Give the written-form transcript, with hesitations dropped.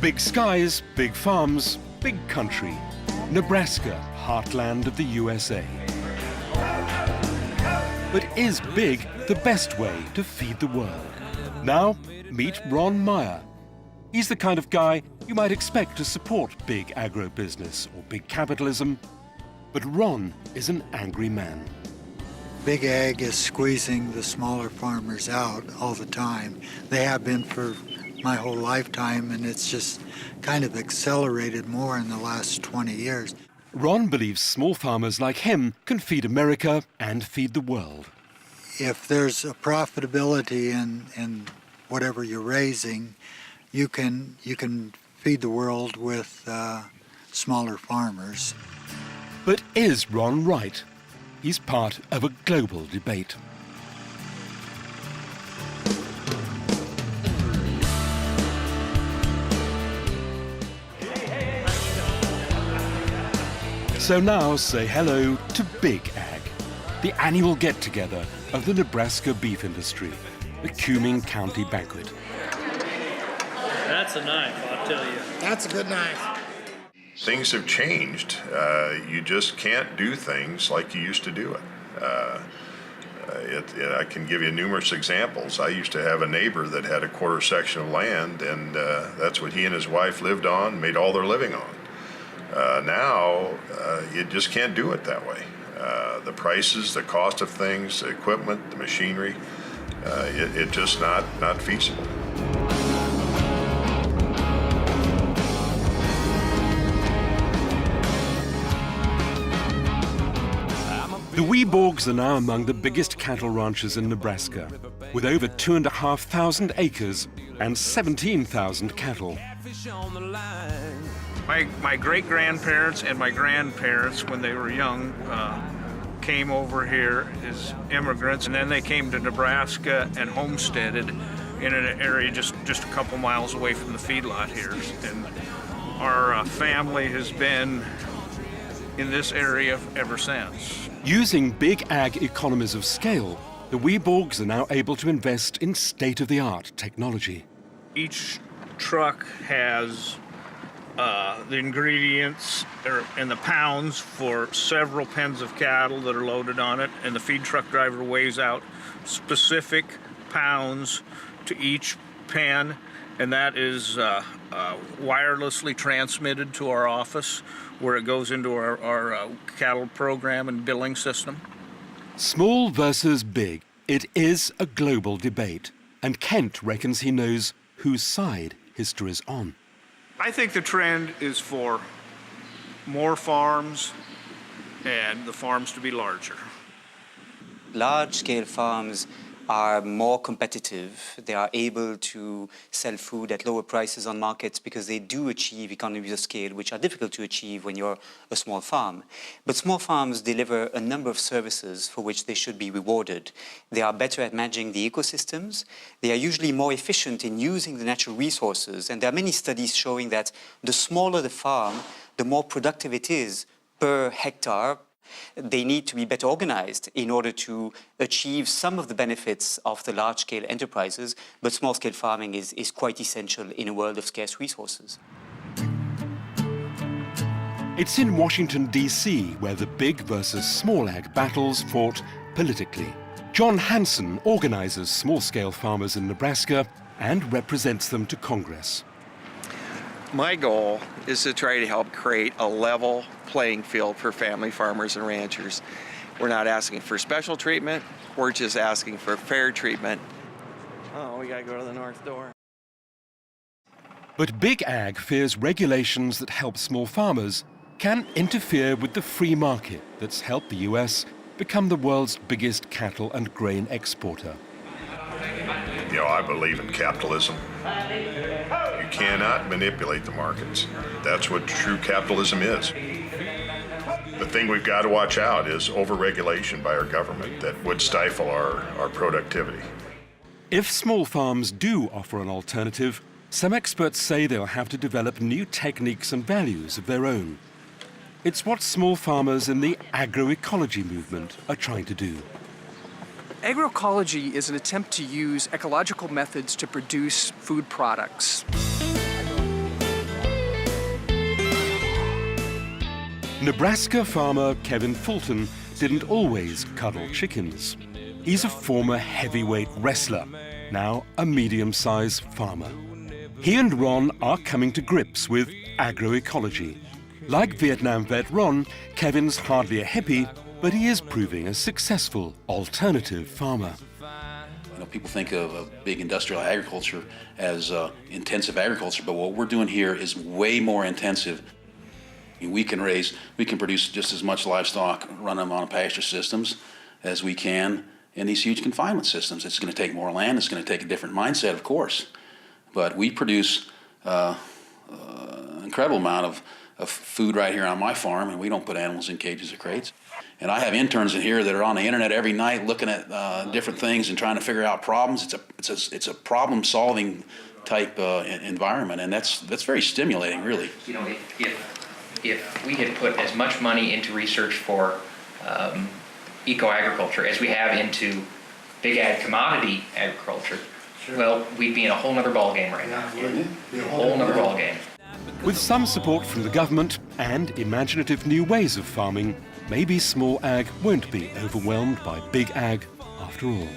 Big skies, big farms, big country. Nebraska, heartland of the USA. But is big the best way to feed the world? Now, meet Ron Meyer. He's the kind of guy you might expect to support big agribusiness or big capitalism. But Ron is an angry man. Big ag is squeezing the smaller farmers out all the time. They have been for my whole lifetime, and it's just kind of accelerated more in the last 20 years. Ron believes small farmers like him can feed America and feed the world. If there's a profitability in whatever you're raising, you can feed the world with smaller farmers. But is Ron right? He's part of a global debate. So now say hello to Big Ag, the annual get-together of the Nebraska beef industry, the Cuming County Banquet. That's a knife, I'll tell you. That's a good knife. Things have changed. You just can't do things like you used to do it. I can give you numerous examples. I used to have a neighbor that had a quarter section of land, and that's what he and his wife lived on, made all their living on. Now, you just can't do it that way. The prices, the cost of things, the equipment, the machinery, it's just not feasible. The Weeborgs are now among the biggest cattle ranchers in Nebraska, with over 2,500 acres and 17,000 cattle. My great-grandparents and my grandparents, when they were young, came over here as immigrants, and then they came to Nebraska and homesteaded in an area just a couple miles away from the feedlot here. And our family has been in this area ever since. Using big ag economies of scale, the Weeborgs are now able to invest in state-of-the-art technology. Each truck has the ingredients and the pounds for several pens of cattle that are loaded on it, and the feed truck driver weighs out specific pounds to each pen, and that is wirelessly transmitted to our office, where it goes into our cattle program and billing system. Small versus big, it is a global debate, and Kent reckons he knows whose side history's on. I think the trend is for more farms and the farms to be larger. Large-scale farms are more competitive. They are able to sell food at lower prices on markets because they do achieve economies of scale, which are difficult to achieve when you're a small farm. But small farms deliver a number of services for which they should be rewarded. They are better at managing the ecosystems. They are usually more efficient in using the natural resources. And there are many studies showing that the smaller the farm, the more productive it is per hectare. They need to be better organized in order to achieve some of the benefits of the large-scale enterprises, but small-scale farming is quite essential in a world of scarce resources. It's in Washington, D.C., where the big versus small ag battles fought politically. John Hanson organizes small-scale farmers in Nebraska and represents them to Congress. My goal is to try to help create a level playing field for family farmers and ranchers. We're not asking for special treatment, we're just asking for fair treatment. Oh, we gotta go to the north door. But Big Ag fears regulations that help small farmers can interfere with the free market that's helped the US become the world's biggest cattle and grain exporter. You know, I believe in capitalism. You cannot manipulate the markets. That's what true capitalism is. The thing we've got to watch out is overregulation by our government that would stifle our productivity. If small farms do offer an alternative, some experts say they'll have to develop new techniques and values of their own. It's what small farmers in the agroecology movement are trying to do. Agroecology is an attempt to use ecological methods to produce food products. Nebraska farmer Kevin Fulton didn't always cuddle chickens. He's a former heavyweight wrestler, now a medium-sized farmer. He and Ron are coming to grips with agroecology. Like Vietnam vet Ron, Kevin's hardly a hippie, but he is proving a successful alternative farmer. You know, people think of big industrial agriculture as intensive agriculture, but what we're doing here is way more intensive. We can produce just as much livestock, run them on pasture systems as we can in these huge confinement systems. It's going to take more land, it's going to take a different mindset, of course, but we produce an incredible amount of food right here on my farm, and we don't put animals in cages or crates. And I have interns in here that are on the internet every night looking at different things and trying to figure out problems. It's a problem-solving type environment, and that's very stimulating, really. You know, if we had put as much money into research for eco-agriculture as we have into big ag commodity agriculture, well, we'd be in a whole nother ballgame right now. A whole nother ballgame. With some support from the government and imaginative new ways of farming, maybe small ag won't be overwhelmed by big ag after all.